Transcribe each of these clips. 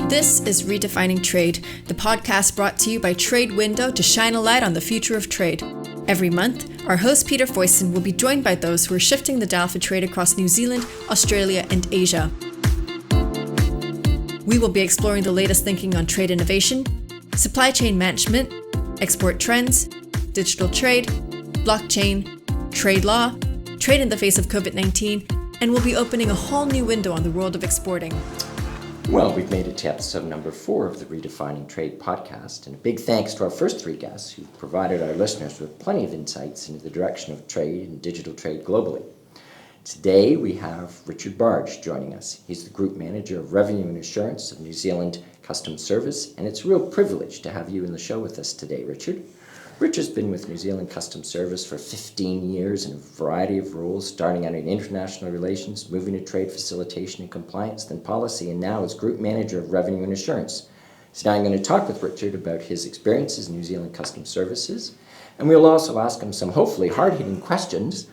This is Redefining Trade, the podcast brought to you by TradeWindow to shine a light on the future of trade. Every month, our host Peter Foyston will be joined by those who are shifting the dial for trade across New Zealand, Australia, and Asia. We will be exploring the latest thinking on trade innovation, supply chain management, export trends, digital trade, blockchain, trade law, trade in the face of COVID-19, and we'll be opening a whole new window on the world of exporting. Well, we've made it to episode number 4 of the Redefining Trade podcast, and a big thanks to our first 3 guests who've provided our listeners with plenty of insights into the direction of trade and digital trade globally. Today we have Richard Bargh joining us. He's the Group Manager of Revenue and Assurance of New Zealand Customs Service, and it's a real privilege to have you in the show with us today, Richard. Richard's been with New Zealand Customs Service for 15 years in a variety of roles, starting out in international relations, moving to trade facilitation and compliance, then policy, and now as Group Manager of Revenue and Assurance. So now I'm going to talk with Richard about his experiences in New Zealand Customs Services, and we'll also ask him some hopefully hard-hitting questions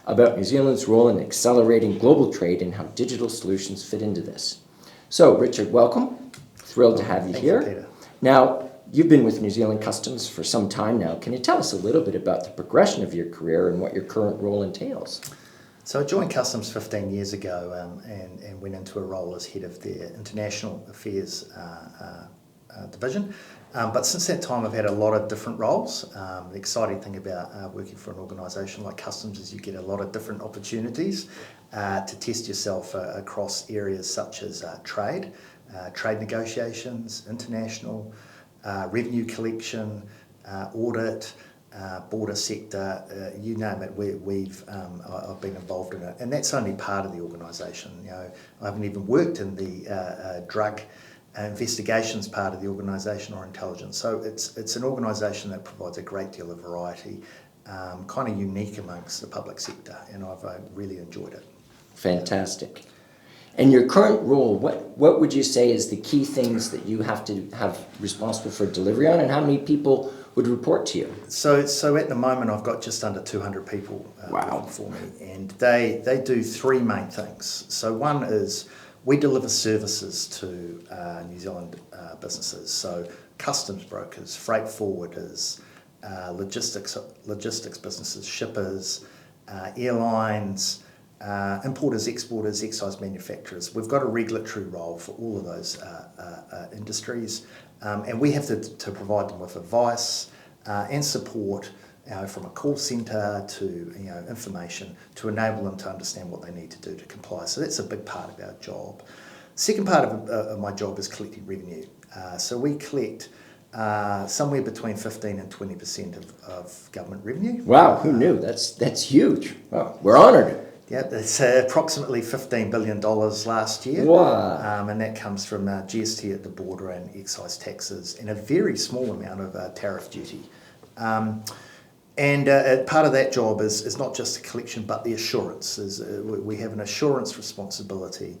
about New Zealand's role in accelerating global trade and how digital solutions fit into this. So, Richard, welcome. Thrilled to have you here. Thank you, Peter. Now, you've been with New Zealand Customs for some time now. Can you tell us a little bit about the progression of your career and what your current role entails? So I joined Customs 15 years ago and went into a role as head of their International Affairs division. But since that time I've had a lot of different roles. The exciting thing about working for an organisation like Customs is you get a lot of different opportunities to test yourself across areas such as trade negotiations, international, revenue collection, audit, border sector, you name it. I've been involved in it, and that's only part of the organisation. You know, I haven't even worked in the drug investigations part of the organisation or intelligence. So it's an organisation that provides a great deal of variety, kind of unique amongst the public sector, and I've really enjoyed it. Fantastic. And your current role, what would you say is the key things that you have to have responsible for delivery on, and how many people would report to you? So at the moment I've got just under 200 people working for me, and they do 3 main things. So one is we deliver services to New Zealand businesses, so customs brokers, freight forwarders, logistics businesses, shippers, airlines, importers, exporters, excise manufacturers. We've got a regulatory role for all of those industries, and we have to provide them with advice and support, from a call centre to information to enable them to understand what they need to do to comply. So that's a big part of our job. Second part of my job is collecting revenue. So we collect somewhere between 15 and 20% of government revenue. Wow, who knew? That's huge. Well, we're honoured. Yeah, it's approximately $15 billion last year. Wow. And that comes from GST at the border and excise taxes and a very small amount of tariff duty. And part of that job is not just the collection but the assurance. We have an assurance responsibility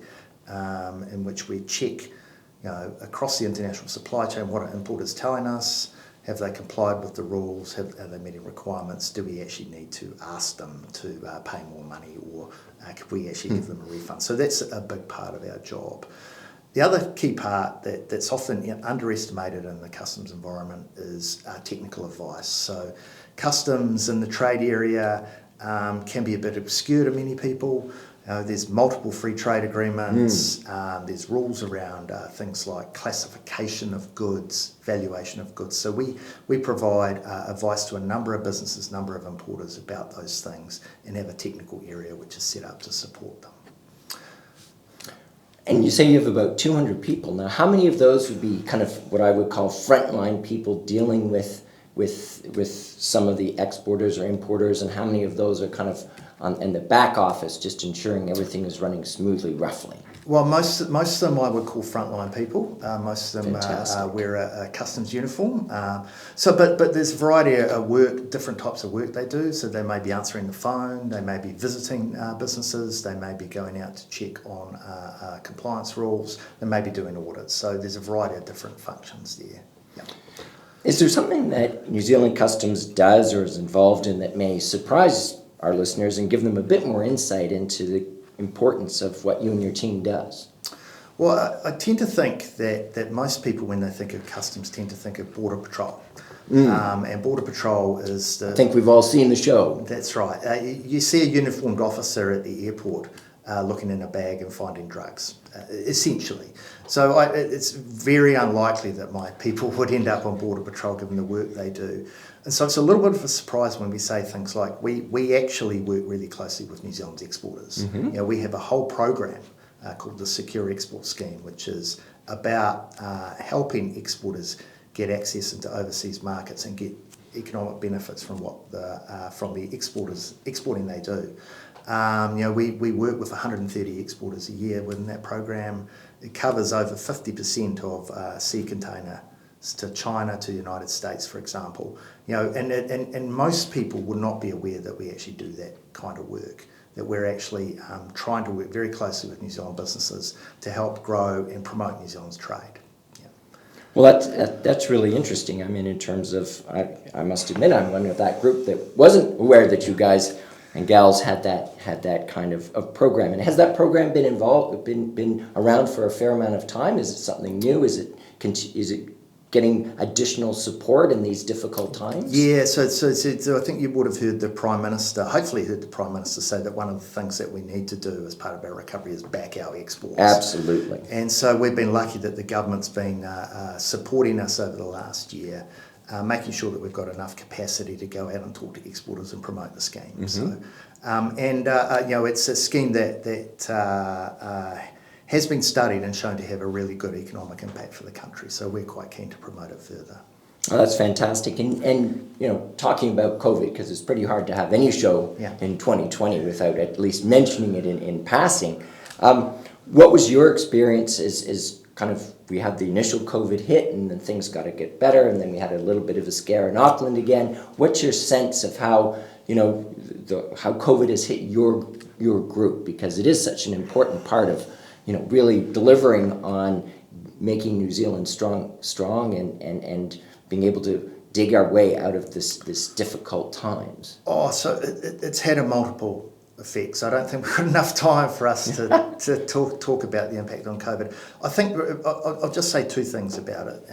in which we check across the international supply chain what an importer is telling us. Have they complied with the rules? Are they meeting requirements? Do we actually need to ask them to pay more money, or could we actually give them a refund? So that's a big part of our job. The other key part that's often underestimated in the customs environment is technical advice. So customs in the trade area can be a bit obscure to many people. There's multiple free trade agreements. There's rules around things like classification of goods, valuation of goods. So we provide advice to a number of businesses, number of importers about those things, and have a technical area which is set up to support them. And you say you have about 200 people. Now, how many of those would be kind of what I would call frontline people dealing with some of the exporters or importers, and how many of those are kind of in the back office, just ensuring everything is running smoothly, roughly? Well, most of them I would call frontline people. Most of them wear a customs uniform. But there's a variety of work, different types of work they do. So they may be answering the phone, they may be visiting businesses, they may be going out to check on compliance rules, they may be doing audits. So there's a variety of different functions there. Yeah. Is there something that New Zealand Customs does or is involved in that may surprise our listeners and give them a bit more insight into the importance of what you and your team does? Well, I tend to think that most people, when they think of customs, tend to think of Border Patrol. And Border Patrol is I think we've all seen the show. That's right. You see a uniformed officer at the airport looking in a bag and finding drugs, essentially. So it's very unlikely that my people would end up on Border Patrol given the work they do. And so it's a little bit of a surprise when we say things like we actually work really closely with New Zealand's exporters. We have a whole program called the Secure Export Scheme, which is about helping exporters get access into overseas markets and get economic benefits from from the exporters exporting they do. We work with 130 exporters a year within that program. It covers over 50% of sea containers to China, to the United States, for example. And most people would not be aware that we actually do that kind of work, that we're actually trying to work very closely with New Zealand businesses to help grow and promote New Zealand's trade. Well, that's really interesting. I mean, in terms of, I must admit, I'm one of that group that wasn't aware that you guys and gals had that kind of program. And has that program been around for a fair amount of time? Is it something new? Is it getting additional support in these difficult times? Yeah, so I think you would have heard the Prime Minister, hopefully heard the Prime Minister say that one of the things that we need to do as part of our recovery is back our exports. Absolutely. And so we've been lucky that the government's been supporting us over the last year, making sure that we've got enough capacity to go out and talk to exporters and promote the scheme. So, it's a scheme that has been studied and shown to have a really good economic impact for the country. So we're quite keen to promote it further. Oh, that's fantastic. And talking about COVID, because it's pretty hard to have any show in 2020 without at least mentioning it in passing. What was your experience as kind of, we had the initial COVID hit and then things got to get better and then we had a little bit of a scare in Auckland again. What's your sense of how, how COVID has hit your group? Because it is such an important part of really delivering on making New Zealand strong and being able to dig our way out of this difficult times. Oh, so it's had a multiple effects. I don't think we've got enough time for us to talk about the impact on COVID. I think I'll just say two things about it.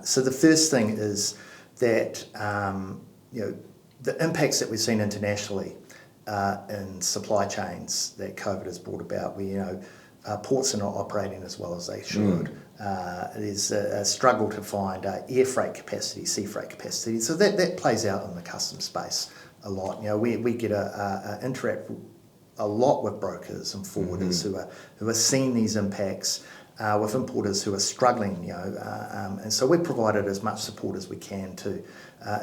So the first thing is that the impacts that we've seen internationally in supply chains that COVID has brought about, where ports are not operating as well as they should. There's a struggle to find air freight capacity, sea freight capacity. So that plays out in the customs space a lot. We get interact a lot with brokers and forwarders who are seeing these impacts, with importers who are struggling. And so we've provided as much support as we can to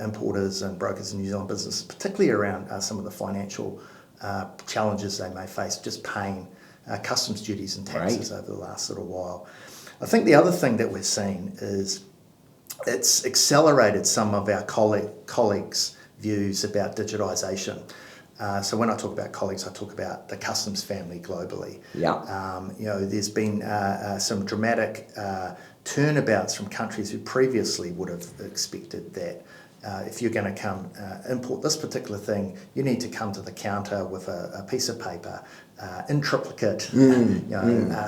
importers and brokers in New Zealand business, particularly around some of the financial challenges they may face just paying customs duties and taxes over the last little while. I think the other thing that we're seeing is it's accelerated some of our colleagues' views about digitisation. So when I talk about colleagues, I talk about the customs family globally. There's been some dramatic turnabouts from countries who previously would have expected that if you're going to come import this particular thing, you need to come to the counter with a piece of paper in triplicate,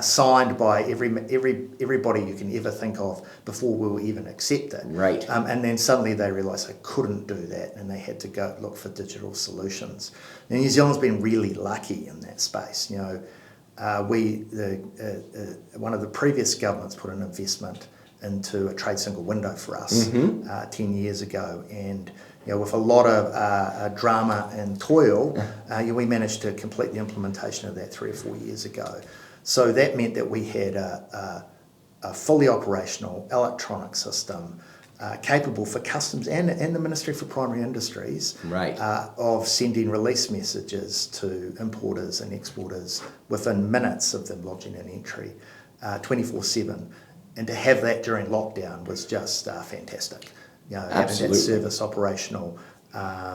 signed by everybody you can ever think of before we will even accept it. Right. And then suddenly they realised they couldn't do that, and they had to go look for digital solutions. Now, New Zealand's been really lucky in that space. One of the previous governments put an investment into a trade single window for us 10 years ago, and with a lot of drama and toil, we managed to complete the implementation of that 3 or 4 years ago. So that meant that we had a fully operational electronic system capable for customs and the Ministry for Primary Industries of sending release messages to importers and exporters within minutes of them lodging an entry, 24/7. And to have that during lockdown was just fantastic. Having that service operational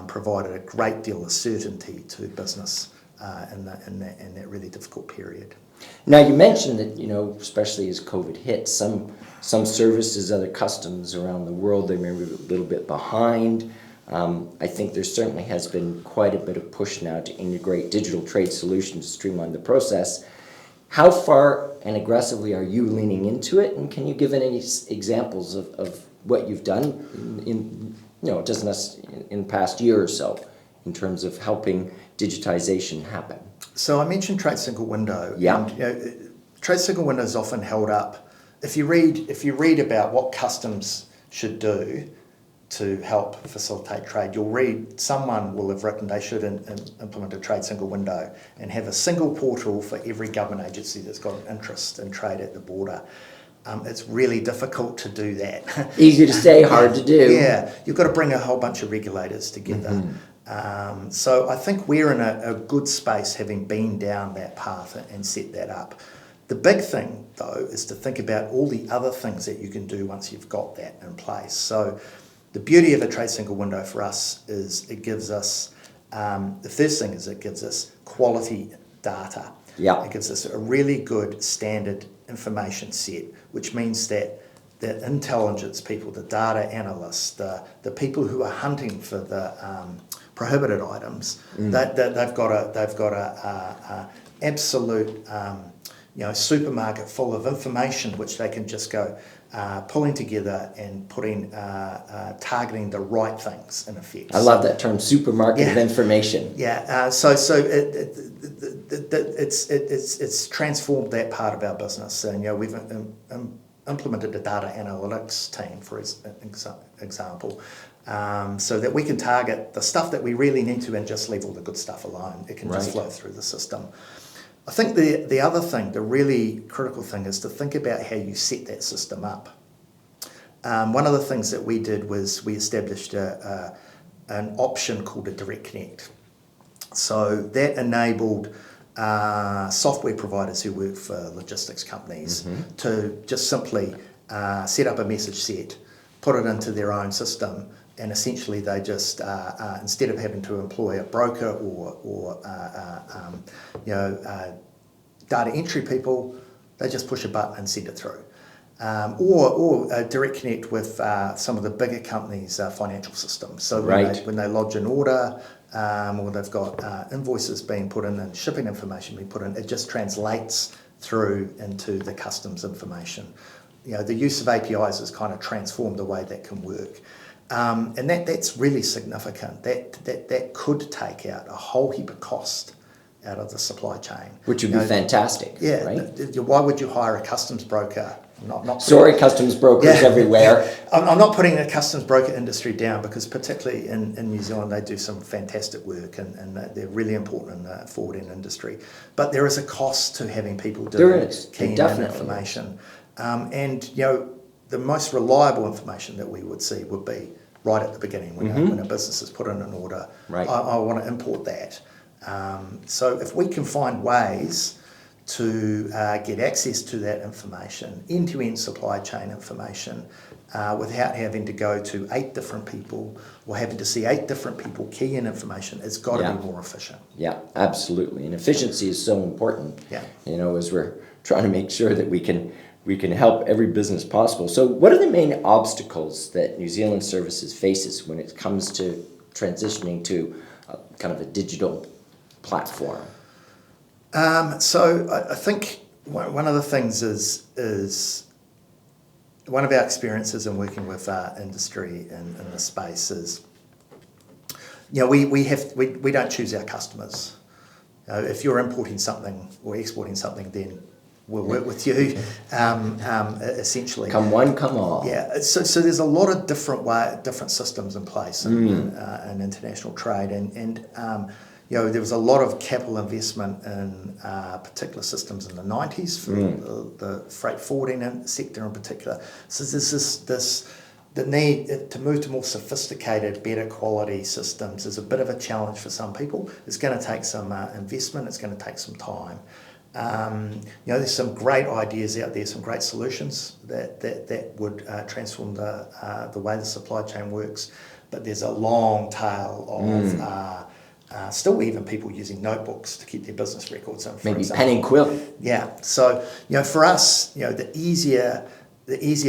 provided a great deal of certainty to business in that really difficult period. Now, you mentioned that, especially as COVID hit, some services, other customs around the world, they may be a little bit behind. I think there certainly has been quite a bit of push now to integrate digital trade solutions to streamline the process. How far and aggressively are you leaning into it? And can you give any examples of what you've done in just in the past year or so in terms of helping digitization happen? So I mentioned Trade Single Window. Yeah. And, Trade Single Window is often held up. If you read about what customs should do to help facilitate trade, you'll read someone will have written they should implement a Trade Single Window and have a single portal for every government agency that's got an interest in trade at the border. It's really difficult to do that. Easy to say, hard to do. Yeah, you've got to bring a whole bunch of regulators together. Mm-hmm. So I think we're in a good space having been down that path and set that up. The big thing, though, is to think about all the other things that you can do once you've got that in place. So the beauty of a Trade Single Window for us is it gives us, the first thing is it gives us quality data. Yeah. It gives us a really good standard information set, which means that the intelligence people, the data analysts, the people who are hunting for the prohibited items, they've got a absolute supermarket full of information which they can just go pulling together and targeting the right things in effect. I love that term, supermarket of information. Yeah, it's transformed that part of our business, and we've implemented a data analytics team, for example, so that we can target the stuff that we really need to and just leave all the good stuff alone. It can just flow through the system. I think the other thing, the really critical thing, is to think about how you set that system up. One of the things that we did was we established an option called a Direct Connect. So that enabled software providers who work for logistics companies to just simply set up a message set, put it into their own system, and essentially they just, instead of having to employ a broker or data entry people, they just push a button and send it through. Or direct connect with some of the bigger companies' financial systems. So when they lodge an order, or they've got invoices being put in and shipping information being put in, it just translates through into the customs information. The use of APIs has kind of transformed the way that can work. And that's really significant. That could take out a whole heap of cost out of the supply chain. Which would be fantastic. Yeah. Right? Why would you hire a customs broker? Customs brokers everywhere. I'm not putting the customs broker industry down, because particularly in New Zealand they do some fantastic work and they're really important in the forwarding industry. But there is a cost to having people doing key information. The most reliable information that we would see would be right at the beginning when a business has put in an order. Right. I want to import that. So if we can find ways to get access to that information, end-to-end supply chain information, without having to go to 8 different people or having to see 8 different people key in information, it's got to be more efficient. Yeah, absolutely. And efficiency is so important. Yeah. As we're trying to make sure that we can help every business possible. So what are the main obstacles that New Zealand Services faces when it comes to transitioning to kind of a digital platform? So I think one of the things is one of our experiences in working with our industry in this space is, we don't choose our customers. If you're importing something or exporting something, then we'll work with you, essentially. Come one, come all. Yeah, so there's a lot of different systems in place in international trade, and there was a lot of capital investment in particular systems in the 90s for the freight forwarding sector in particular. So there's the need to move to more sophisticated, better quality systems is a bit of a challenge for some people. It's going to take some investment. It's going to take some time. There's some great ideas out there, some great solutions that would transform the way the supply chain works, but there's a long tail of still even people using notebooks to keep their business records in. Maybe pen and quill. Yeah. So for us, the easier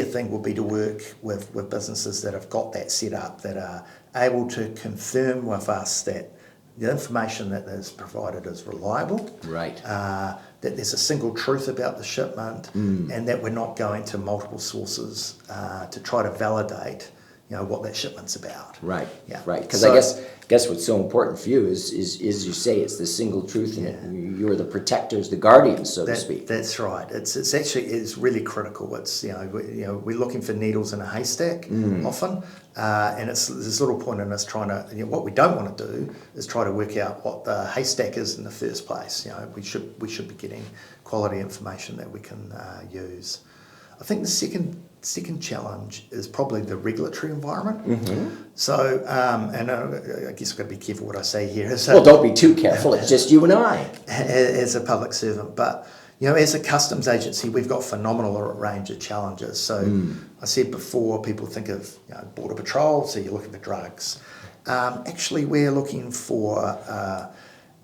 thing will be to work with businesses that have got that set up, that are able to confirm with us that the information that is provided is reliable. Right. That there's a single truth about the shipment, and that we're not going to multiple sources to try to validate, what that shipment's about. Right. Yeah. Right. Because So- I guess what's so important for you is you say it's the single truth, and you're the protectors, the guardians, so to speak. That's right. It's really critical. It's we're looking for needles in a haystack often, and it's there's little point in us trying to. What we don't want to do is try to work out what the haystack is in the first place. We should be getting quality information that we can use. I think the second challenge is probably the regulatory environment. So, and I guess I've got to be careful what I say here. Well, don't be too careful. It's just you and I. As a public servant, but as a customs agency, we've got phenomenal range of challenges. So, I said before, people think of border patrol, so you're looking for drugs. Actually, we're looking for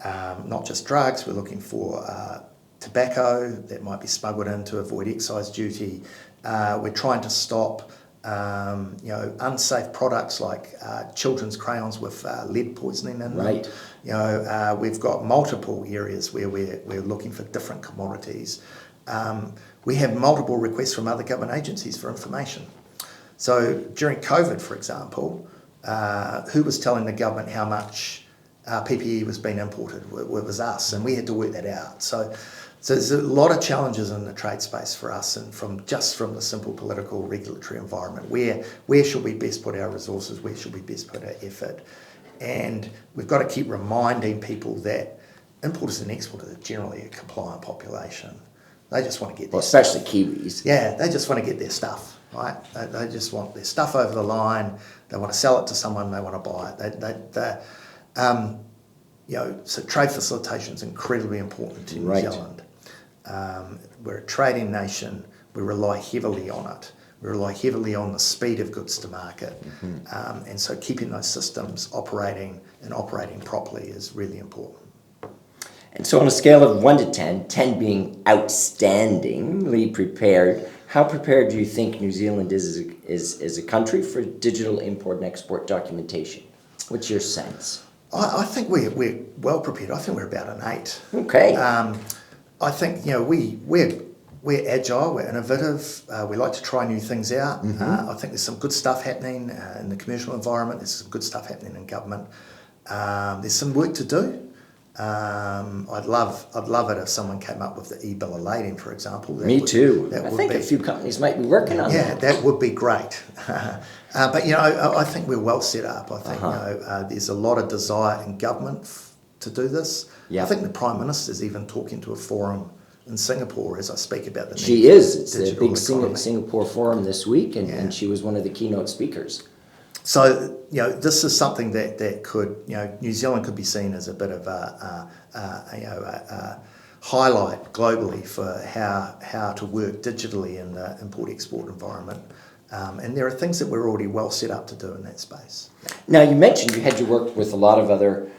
not just drugs. We're looking for tobacco that might be smuggled in to avoid excise duty. We're trying to stop unsafe products like children's crayons with lead poisoning in them. Right. We've got multiple areas where we're looking for different commodities. We have multiple requests from other government agencies for information. So during COVID, for example, who was telling the government how much PPE was being imported? It was us, and we had to work that out. So there's a lot of challenges in the trade space for us, and from the simple political regulatory environment. Where should we best put our resources? Where should we best put our effort? And we've got to keep reminding people that importers and exporters are generally a compliant population. They just want to get their especially Kiwis. Yeah, they just want to get their stuff, right? They just want their stuff over the line. They want to sell it to someone. They want to buy it. So trade facilitation is incredibly important to New Zealand. We're a trading nation. We rely heavily on it. We rely heavily on the speed of goods to market. And so keeping those systems operating properly is really important. And so on a scale of 1 to 10, 10 being outstandingly prepared, how prepared do you think New Zealand is as a country for digital import and export documentation? What's your sense? I think we're well prepared. I think we're about an 8. Okay. I think we're agile, we're innovative, we like to try new things out. I think there's some good stuff happening in the commercial environment. There's some good stuff happening in government. There's some work to do. I'd love it if someone came up with the e-bill of lading, for example. Me too. I think a few companies might be working on that. Yeah, that would be great. But I think we're well set up. I think there's a lot of desire in government to do this. Yep. I think the Prime Minister's even talking to a forum in Singapore as I speak about the She is. It's a digital big economy. Singapore forum this week, and she was one of the keynote speakers. So, this is something that could, New Zealand could be seen as a bit of a highlight globally for how to work digitally in the import-export environment. And there are things that we're already well set up to do in that space. Now, you mentioned you had to work with a lot of other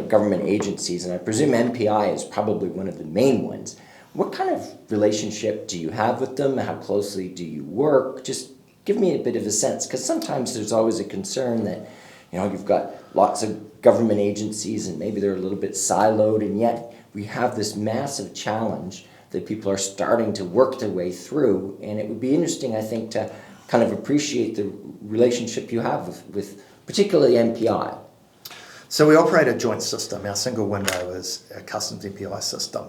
government agencies, and I presume MPI is probably one of the main ones. What kind of relationship do you have with them? How closely do you work? Just give me a bit of a sense, because sometimes there's always a concern that, you've got lots of government agencies and maybe they're a little bit siloed, and yet we have this massive challenge that people are starting to work their way through, and it would be interesting, I think, to kind of appreciate the relationship you have with particularly MPI. So we operate a joint system. Our single window is a customs MPI system.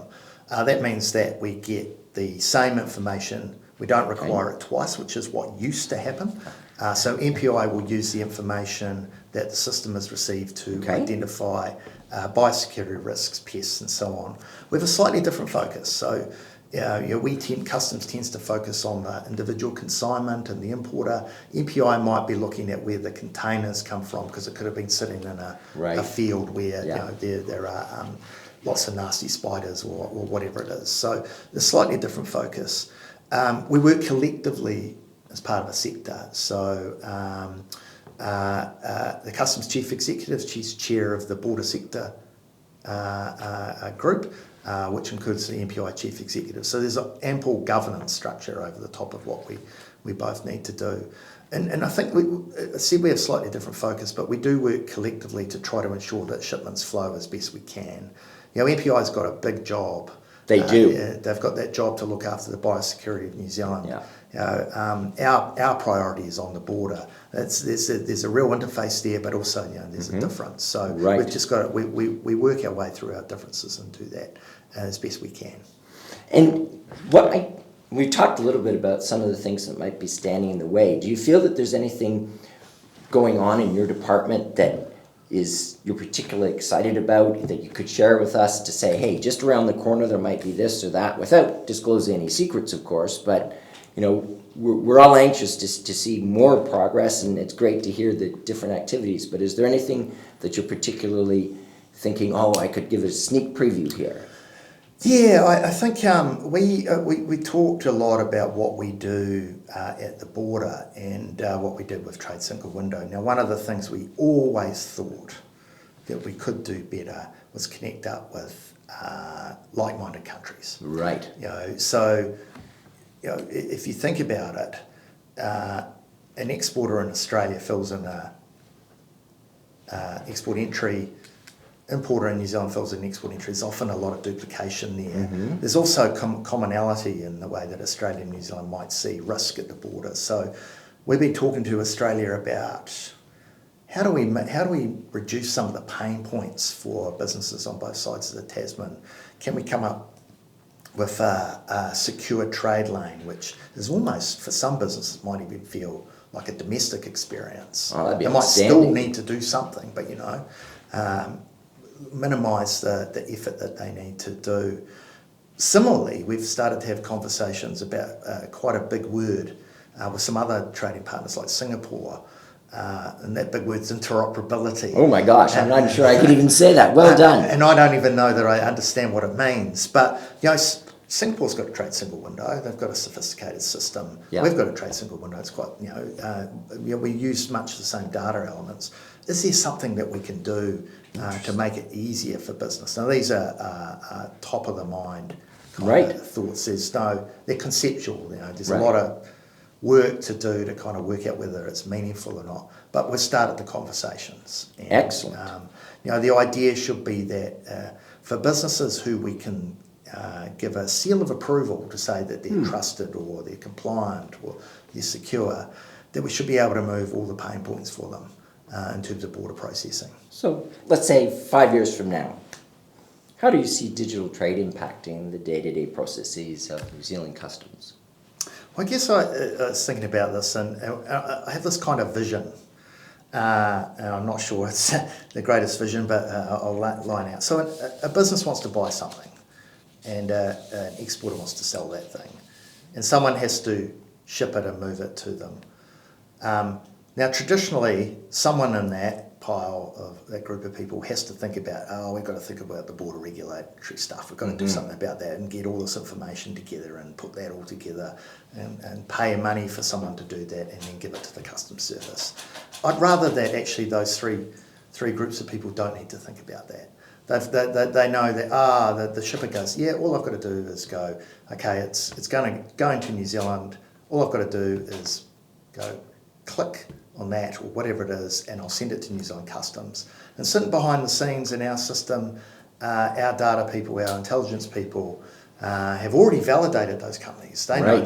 That means that we get the same information. We don't require it twice, which is what used to happen. So MPI will use the information that the system has received to identify biosecurity risks, pests, and so on. We have a slightly different focus. So customs tends to focus on the individual consignment and the importer. MPI might be looking at where the containers come from, because it could have been sitting in a field where there are lots of nasty spiders or whatever it is. So there's slightly different focus. We work collectively as part of a sector. So the Customs Chief Executive, she's chair of the Border Sector group, which includes the MPI Chief Executive. So there's an ample governance structure over the top of what we both need to do. And I think we have slightly different focus, but we do work collectively to try to ensure that shipments flow as best we can. MPI's got a big job. They do. They've got that job to look after the biosecurity of New Zealand. Yeah. Our priority is on the border. There's a real interface there, but also there's a difference. So we've just got we work our way through our differences and do that as best we can. And we talked a little bit about some of the things that might be standing in the way. Do you feel that there's anything going on in your department that you're particularly excited about, that you could share with us to say, hey, just around the corner there might be this or that, without disclosing any secrets, of course, but we're all anxious to see more progress, and it's great to hear the different activities, but is there anything that you're particularly thinking, I could give a sneak preview here? Yeah, I think we talked a lot about what we do at the border and what we did with Trade Single Window. Now, one of the things we always thought that we could do better was connect up with like-minded countries. Right. So if you think about it, an exporter in Australia fills in a export entry. Importer in New Zealand fills in export entry. There's often a lot of duplication there. There's also commonality in the way that Australia and New Zealand might see risk at the border. So we've been talking to Australia about how do we reduce some of the pain points for businesses on both sides of the Tasman? Can we come up with a secure trade lane, which is almost, for some businesses, might even feel like a domestic experience. They might still need to do something, but minimise the effort that they need to do. Similarly, we've started to have conversations about quite a big word with some other trading partners like Singapore, and that big word's interoperability. Oh my gosh, I'm not sure I could even say that. Well done. And I don't even know that I understand what it means. But Singapore's got a trade single window. They've got a sophisticated system. Yeah. We've got a trade single window. It's quite, we use much the same data elements. Is there something that we can do to make it easier for business? Now, these are top of the mind kind of thoughts. They're conceptual. There's a lot of work to do to kind of work out whether it's meaningful or not. But we've started the conversations. And, excellent. The idea should be that for businesses who we can give a seal of approval to say that they're trusted or they're compliant or they're secure, that we should be able to move all the pain points for them in terms of border processing. So let's say 5 years from now, how do you see digital trade impacting the day-to-day processes of New Zealand customs? Well, I guess I was thinking about this, and I have this kind of vision. And I'm not sure it's the greatest vision, but I'll line out. So a business wants to buy something, and an exporter wants to sell that thing. And someone has to ship it and move it to them. Now, traditionally, someone in that pile of that group of people has to think about, we've got to think about the border regulatory stuff. We've got to do something about that and get all this information together and put that all together and pay money for someone to do that and then give it to the customs service. I'd rather that actually those three groups of people don't need to think about that. They know that the shipper goes, all I've got to do is go, okay, it's going to New Zealand. All I've got to do is go click on that or whatever it is, and I'll send it to New Zealand Customs. And sitting behind the scenes in our system, our data people, our intelligence people have already validated those companies. They know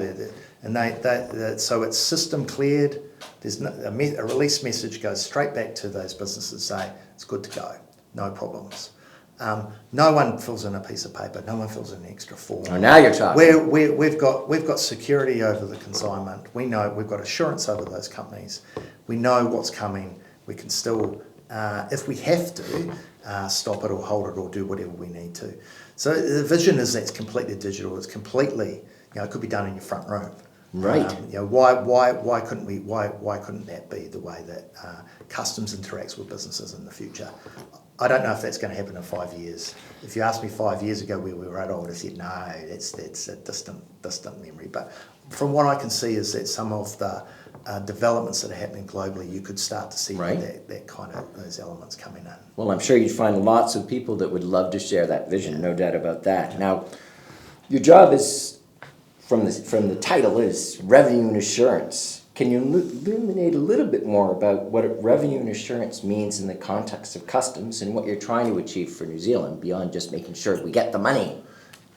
and so it's system cleared. There's a release message goes straight back to those businesses say it's good to go, no problems. No one fills in a piece of paper. No one fills in an extra form. Oh, now you're talking. We've got security over the consignment. We know we've got assurance over those companies. We know what's coming. We can still, if we have to, stop it or hold it or do whatever we need to. So the vision is that it's completely digital. It's completely, it could be done in your front room. Right. Why couldn't that be the way that customs interacts with businesses in the future? I don't know if that's going to happen in 5 years. If you asked me 5 years ago where we were at, I would have said no, that's a distant memory. But from what I can see is that some of the developments that are happening globally, you could start to see that kind of those elements coming in. Well, I'm sure you'd find lots of people that would love to share that vision, no doubt about that. Now, your job is, from the title, is revenue and assurance. Can you illuminate a little bit more about what revenue and assurance means in the context of customs and what you're trying to achieve for New Zealand beyond just making sure we get the money?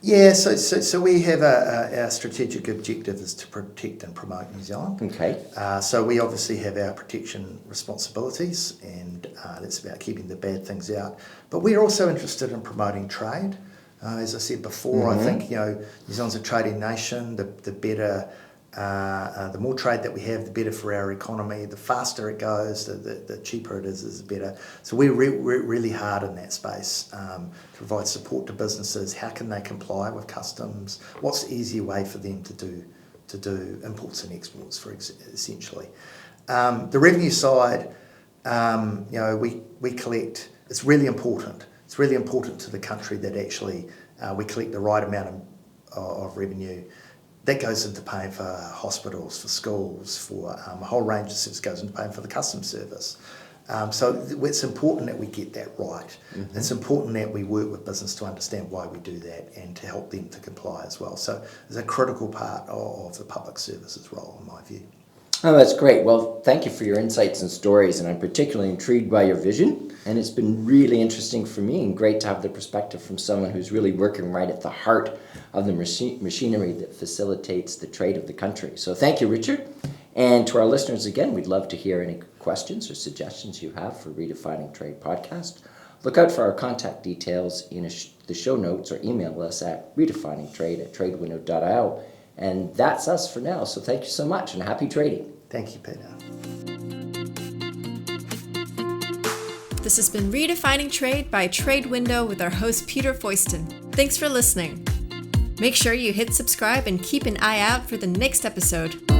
Yeah, so we have our strategic objective is to protect and promote New Zealand. Okay. So we obviously have our protection responsibilities, and that's about keeping the bad things out. But we're also interested in promoting trade. As I said before, I think New Zealand's a trading nation. The better, the more trade that we have, the better for our economy. The faster it goes, the cheaper it is better. So we're really hard in that space to provide support to businesses. How can they comply with customs? What's the easier way for them to do imports and exports, essentially. The revenue side, we collect. It's really important. It's really important to the country that actually we collect the right amount of revenue. That goes into paying for hospitals, for schools, for a whole range of services, goes into paying for the customs service. So it's important that we get that right. It's important that we work with business to understand why we do that and to help them to comply as well. So it's a critical part of the public services role, in my view. Oh, that's great. Well, thank you for your insights and stories, and I'm particularly intrigued by your vision, and it's been really interesting for me and great to have the perspective from someone who's really working right at the heart of the machinery that facilitates the trade of the country. So thank you, Richard. And to our listeners again, we'd love to hear any questions or suggestions you have for Redefining Trade podcast. Look out for our contact details in the show notes, or email us at redefiningtrade@tradewindow.io. And that's us for now. So thank you so much and happy trading. Thank you, Peter. This has been Redefining Trade by TradeWindow with our host Peter Foyston. Thanks for listening. Make sure you hit subscribe and keep an eye out for the next episode.